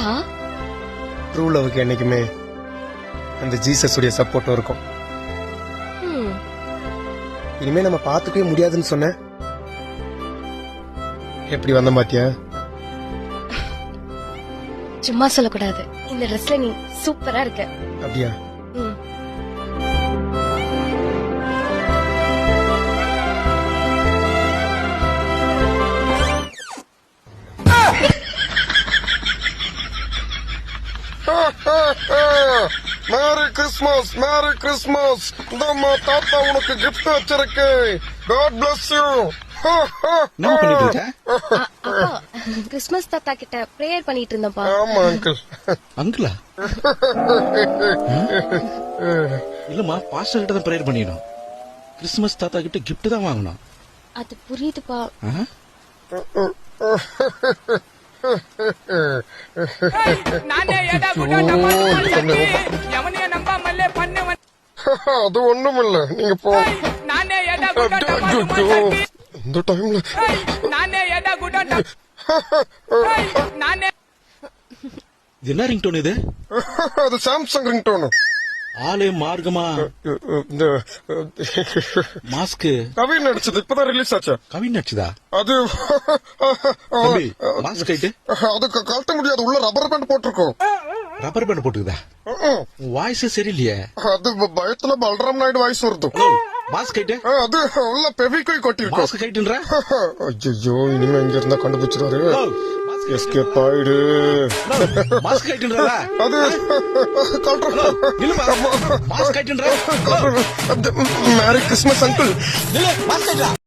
ஏன்டா? ட்ரூ லவ்க்கு என்னைக்குமே அந்த ஜீசஸ் உடைய சப்போர்ட்டும் இருக்கும். ம், இனிமே நம்ம பாத்துக்கவே முடியாதுன்னு சொன்ன எப்படி வந்த பாத்தியா? சும்மா சொல்லக்கூடாது. இந்த ட்ரெஸ்ல நீ சூப்பரா இருக்க. அப்படியா? ம். Merry Christmas, merry Christmas. இந்தம்மா தாத்தா உனக்கு கிஃப்ட் வச்சிருக்கு. God bless you. என்ன பண்ணிட்டு இருக்க? அப்பா, கிறிஸ்மஸ் தாத்தா கிட்ட பிரேயர் பண்ணிட்டு இருந்தப்பா. ஆமா அங்கிள். அங்கிளா? இல்லம்மா, பாஸ்டர் கிட்ட தான் பிரேயர் பண்ணிடணும். கிறிஸ்துமஸ் தாத்தா கிட்ட கிஃப்ட் தான் வாங்கணும். அது புரியுதுப்பா. ஆ? அது ஒண்ணும் இல்ல, நீங்க போ. இந்த டைம்ல இது என்ன ரிங்டோன் இது? அது சாம்சங் ரிங்டோன். ஆளே மார்க்கமா. இந்த மாஸ்க் கவின் நடிச்சது இப்பதான் ரிலீஸ் ஆச்சு. கவின் நடிச்சதா? அது தம்பி, மாஸ்க் ஆயிட்டு அது கழட்ட முடியாது, உள்ள ரப்பர் பேண்ட் போட்டிருக்கோம். ரப்பர் பேண்ட் போட்டுக்குதா? வாய்ஸ் சரியில்லையே. அது பயத்துல பல்ராம் நாயுடு வாய்ஸ் வருது. மாஸ்க் ஆயிட்டு அது உள்ள பெவிக்கோய் கொட்டிருக்கோம். மாஸ்க் ஆயிட்டுன்ற? ஐயோ, இனிமே இங்க இருந்தா கண்டுபிடிச்சிருவாரு. எஸ்கேப் ஆயிடு. மாஸ்க் ஆயிட்டுன்றா? அது கழட்டுறோம். மாஸ்க் ஆயிட்டுன்ற? Merry Christmas uncle. மாஸ்க் ஆயிட்டா?